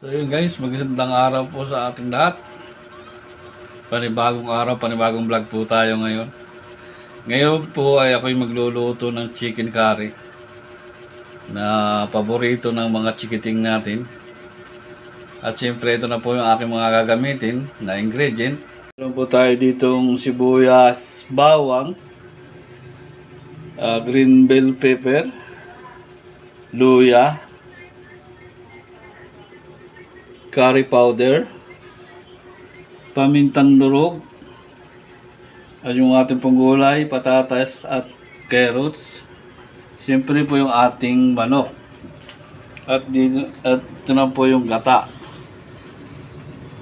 So yun guys, magandang araw po sa ating lahat. Panibagong araw, panibagong vlog po tayo ngayon. Ngayon po ay ako'y magluluto ng chicken curry na paborito ng mga chikiting natin. At siyempre ito na po yung aking mga gagamitin na ingredient. Meron po tayo ditong sibuyas, bawang, green bell pepper, luya, curry powder, pamintang durog, at yung ating panggulay, patatas at carrots. Siyempre po yung ating manok. At ito na po yung gata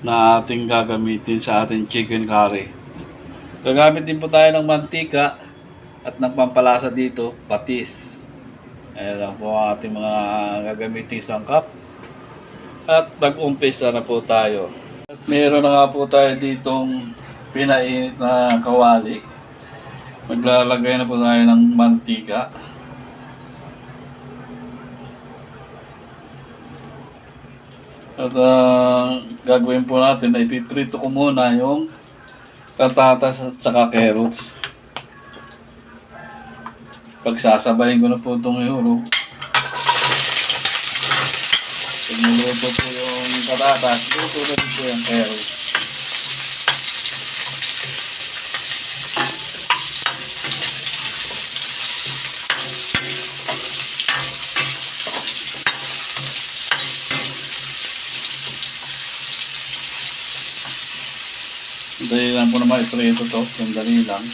na ating gagamitin sa ating chicken curry. Gagamit din po tayo ng mantika at ng pampalasa dito, patis. Ayan lang po ang ating mga gagamitin sangkap. At nag-umpisa na po tayo. At meron na nga po tayo ditong pinainit na kawali. Maglalagay na po tayo ng mantika. At gagawin po natin ay ipiprito ko muna yung patatas at saka carrots. Pagsasabayin ko na po itong ihulog. Pag niluto po yung patatas, luto na din po yung carrots. Dali lang po naman iprito to, sandali lang.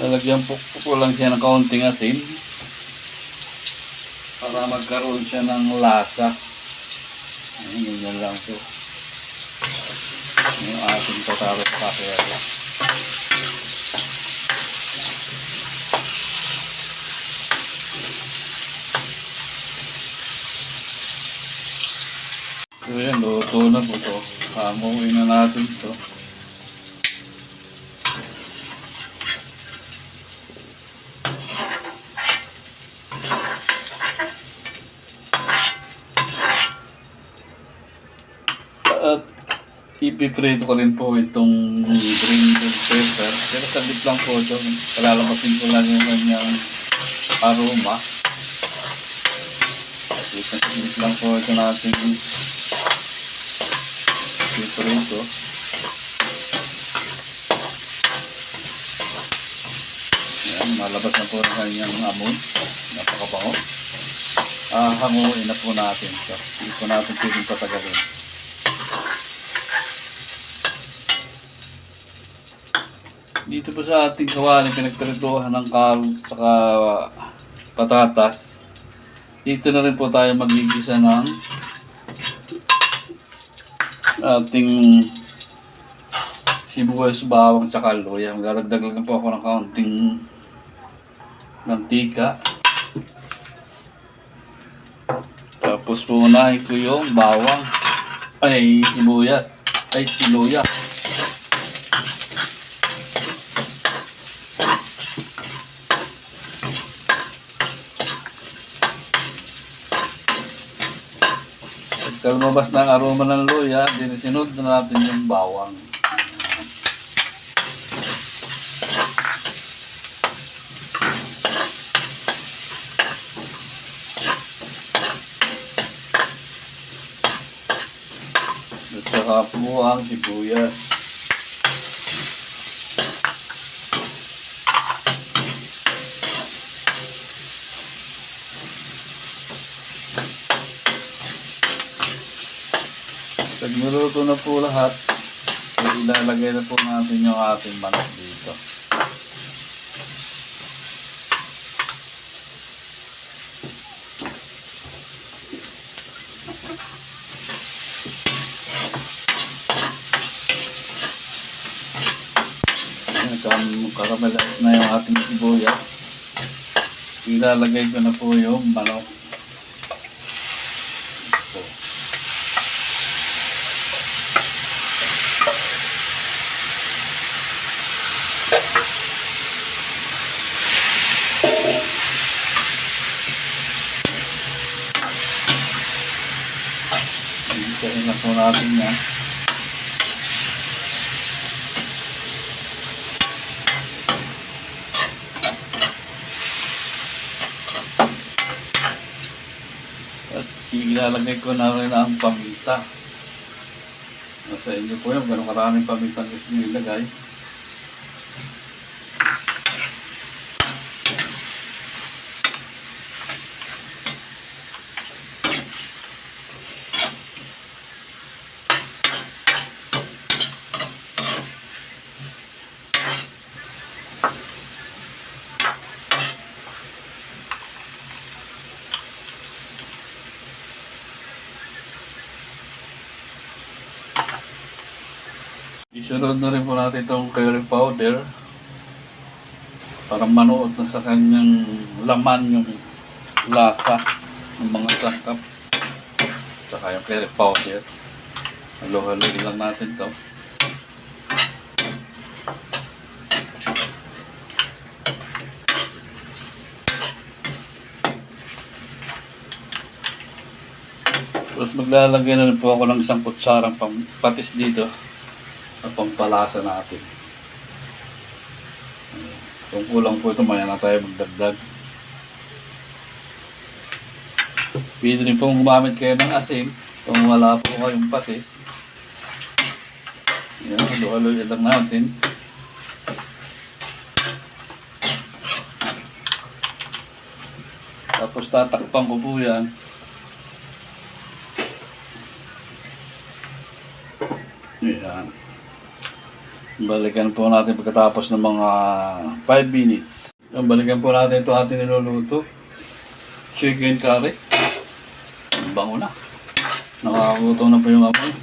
Lalagyan po lang siya ng kaunting asin para magkaroon siya ng lasa. Ayun, ganyan lang po yung ating tataro sa kakera. So yan, luto na po ito. Hamuin na natin ito. At ipiprito ko rin po itong green bell pepper. Pero saglit lang po ito. Kalalabasin ko lang yung kanyang aroma. Saglit lang po ito natin ipiprito. Yan, malabas na po ang kanyang amoy. Napakabango. Hanguin na po natin ito. Hindi po natin pwedeng patagalin. Dito po sa ating kawali, pinagprituhan ng carrots saka patatas. Dito na rin po tayo magigisa ng ating sibuyas, bawang saka luya. Magdadagdag lang po ako ng kaunting mantika. Tapos po unahin ko yung bawang, ay sibuyas, ay siluya. Pagka lumabas na ang aroma ng luya, dinisunod na natin yung bawang. At saka po ang sibuyas. Pag niluto na po lahat, ilalagay na po natin yung ating manok dito. Karamelize na yung ating sibuyas. Ilalagay ko na po yung manok. Ito. Isahin lang po natin yan. At ilalagay ko na rin ang paminta. Nasa inyo po yun, gano'ng karaming paminta gusto nyo ilagay. Isunod na rin po natin itong curry powder para manuot na sa kanyang laman yung lasa ng mga sangkap. Saka yung curry powder. Halo-haloy lang natin to. Tapos maglalagay na rin po ako ng isang kutsarang patis dito na pampalasa natin. Kung kulang po ito, maya na tayo magdagdag. Pwede rin pong gumamit kayo ng asin kung wala po kayong patis. Yan, halo-haloy lang natin. Tapos tatakpan ko po yan. Yan. Balikan po natin pagkatapos ng mga 5 minutes. Balikan po natin ito ating niluluto. Chicken curry. Ang bango na. Nakakagutom na po yung apoy.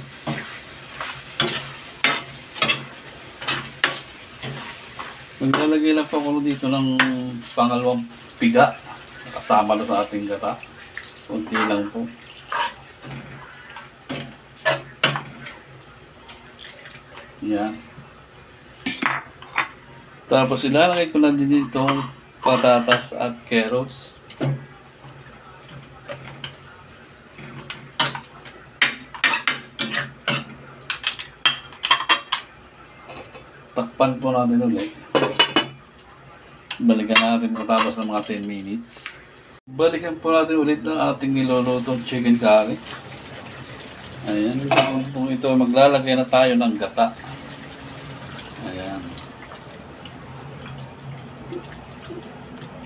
Maglalagay lang po ako dito ng pangalawang piga. Kasama na sa ating gata. Kunti lang po. Yan. Tapos ilalagay ko na din dito patatas at carrots. Takpan po natin ulit. Balikan natin matapos ng mga 10 minutes. Balikan po natin ulit ng ating nilulutong chicken curry. Ayan. Kung ito maglalagay na tayo ng gata. Ayan.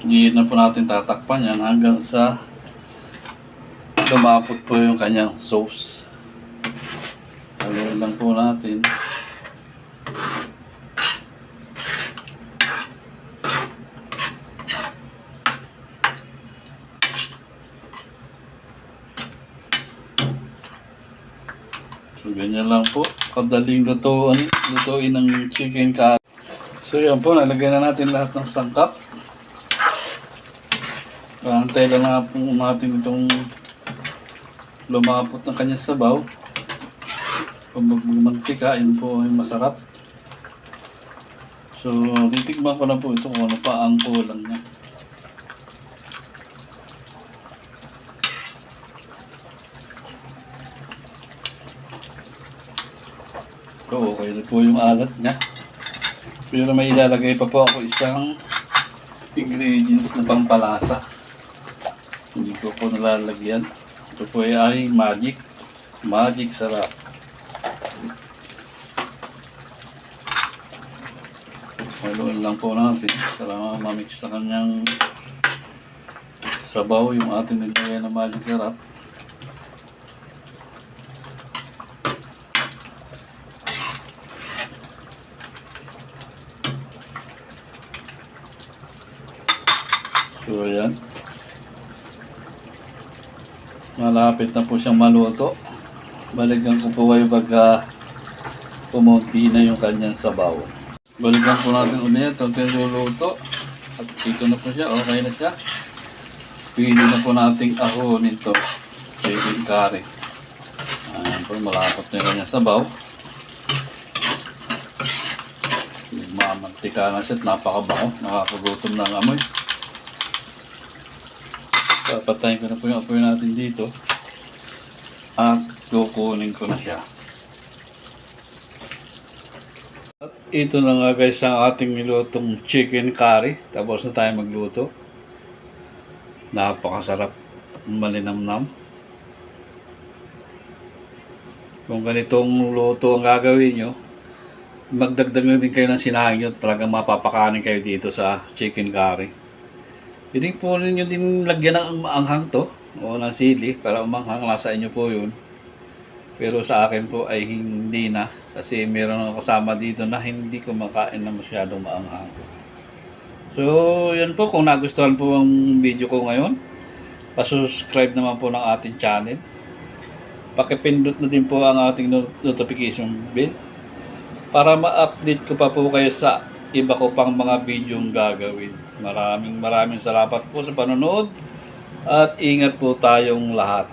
Hindi na po natin tatakpan yan hanggang sa lumapot po yung kanyang sauce. Haluin lang po natin. So ganyan lang po. Kadaling lutuin ng chicken curry. So yan po, nalagay na natin lahat ng sangkap. Antay lang na po natin itong lumapot ng kanyang sabaw. Kung magmantika, yun po ay masarap. So, titikman ko na po ito kung ano pa ang kulang niya. So, okay na po yung alat niya. Pero may ilalagay pa po ako isang ingredients na pampalasa. Hindi ko po nalalagyan. Ito po ay magic. Magic sarap. Haluin lang po natin para mamix sa kanyang sabaw yung ating nilagay na magic sarap. So ayan. Malapit na po siyang maluto. Balikan ko po kayo pagka pumunti na yung kanyang sabaw. Balikan po natin ulit itong niluluto. At dito na po siya. Okay na siya. Pili na po nating ahonin ito. Chicken curry. Ayan po. Malapot na yung kanyang sabaw. Mamantika na siya at napakabaho. Nakakagutom na ang amoy. Papatayin ko na po yung apoy natin dito. At kukunin ko na siya. At ito na nga guys ang ating nilutong chicken curry. Tapos na tayo magluto. Napakasarap at malinamnam. Kung ganitong luto ang gagawin nyo, magdagdag na din kayo ng sinaing nyo. Talagang mapapakanin kayo dito sa chicken curry. Piling po ninyo din lagyan ng anghang to o ng sili para umanghang. Nasa inyo po yun. Pero sa akin po ay hindi na kasi meron akong kasama dito na hindi kumakain na masyadong maanghang. So, yan po. Kung nagustuhan po ang video ko ngayon, pasubscribe naman po ng ating channel. Pakipindot na din po ang ating notification bell para ma-update ko pa po kayo sa iba ko pang mga videong gagawin. Maraming salamat po sa panonood at ingat po tayong lahat.